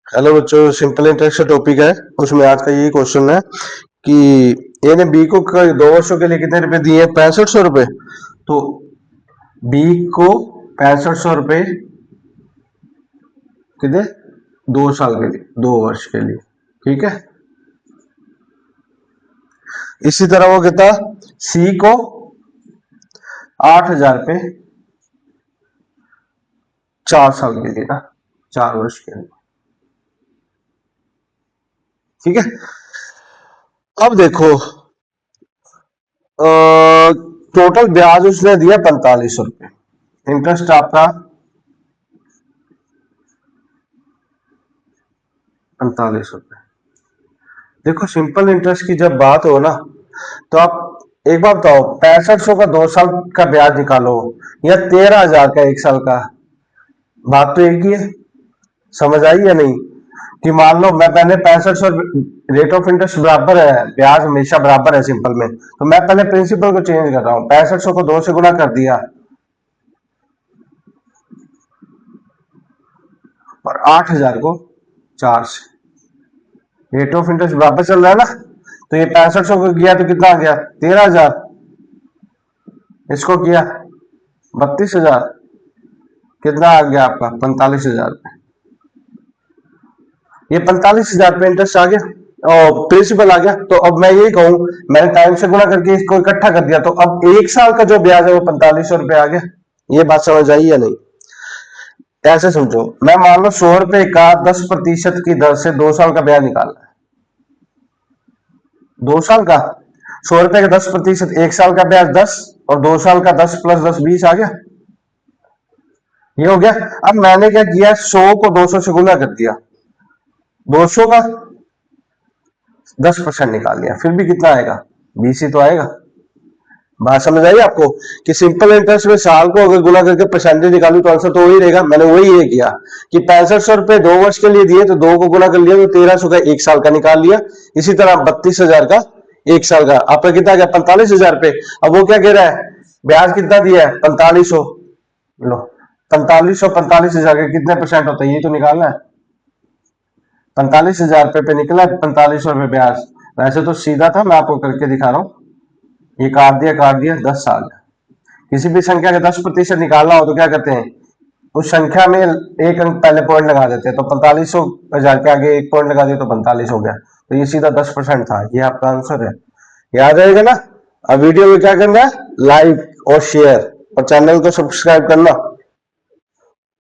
Hello बच्चों, simple interest का topic है। उसमें आज का यही क्वेश्चन है कि ए ने बी को 2 वर्षों के लिए कितने रुपए दिए? 6500 रुपए। तो बी को 6500 रुपए कितने? 2 साल के लिए, 2 वर्ष के लिए। ठीक है। इसी तरह वो कितना? सी को 8000 रुपए 4 साल के लिए ना, 4 वर्ष के लिए। ठीक है। अब देखो, टोटल ब्याज उसने दिया 4500 रुपए। इंटरेस्ट आपका 4500 रुपए। देखो, सिंपल इंटरेस्ट की जब बात हो ना, तो आप एक बार बताओ, 6500 का 2 साल का ब्याज निकालो या 13,000 का 1 साल का। बात तो एक ही है। समझ आई या नहीं? कि मान लो मैं पहले 6500, रेट ऑफ इंटरेस्ट बराबर है, ब्याज हमेशा बराबर है सिंपल में, तो मैं पहले प्रिंसिपल को चेंज कर रहा हूँ। 6500 को 2 से गुना कर दिया और 8000 को 4 से। रेट ऑफ इंटरेस्ट बराबर चल रहा है ना, तो ये 6500 को किया तो कितना आ गया? 13,000। इसको किया 32,000। कितना आ गया आपका? 45,000। ये 45,000 पे इंटरेस्ट आ गया और प्रिंसिपल आ गया। तो अब मैं यही कहूं, मैंने टाइम से गुणा करके इसको इकट्ठा कर दिया, तो अब 1 साल का जो ब्याज है वो 4500 रुपये आ गया। ये बात समझ आई या नहीं? ऐसे समझो, मैं मान लो 100 रुपए का 10% की दर से 2 साल का ब्याज निकालना है। 2 साल का 100 रुपए का 10%, 1 साल का ब्याज 10 और 2 साल का 10 + 10 20 आ गया। ये हो गया। अब मैंने क्या किया, 100 को 200 से गुना कर दिया, 200 का 10% निकाल लिया, फिर भी कितना आएगा? 20 ही तो आएगा। बात समझ आई आपको? कि सिंपल इंटरेस्ट में साल को अगर गुना करके परसेंटेज निकालू तो आंसर तो वही रहेगा। मैंने वही ये किया कि 6500 रुपए 2 वर्ष के लिए दिए, तो 2 को गुना कर लिया तो 1300 का 1 साल का निकाल लिया। इसी तरह 32,000 का 1 साल का। आपका कितना गया? 45,000 रुपए। अब वो क्या कह रहा है? ब्याज कितना दिया है? 4500। लो, 4500 45,000 के कितने परसेंट होता है, ये तो निकालना है। 45,000 रुपए पे निकला 4500 रुपए ब्याज। वैसे तो सीधा था, मैं आपको करके दिखा रहा हूँ। ये काट दिया 10 साल। किसी भी संख्या का 10% निकालना हो तो क्या करते हैं, उस संख्या में एक अंक पहले पॉइंट लगा देते हैं। तो 45,000 के आगे एक पॉइंट लगा दिया तो 45 हो गया। तो ये सीधा 10% था। ये आपका आंसर है। याद रहेगा ना? अब वीडियो में क्या करना है? लाइक और शेयर और चैनल को सब्सक्राइब करना।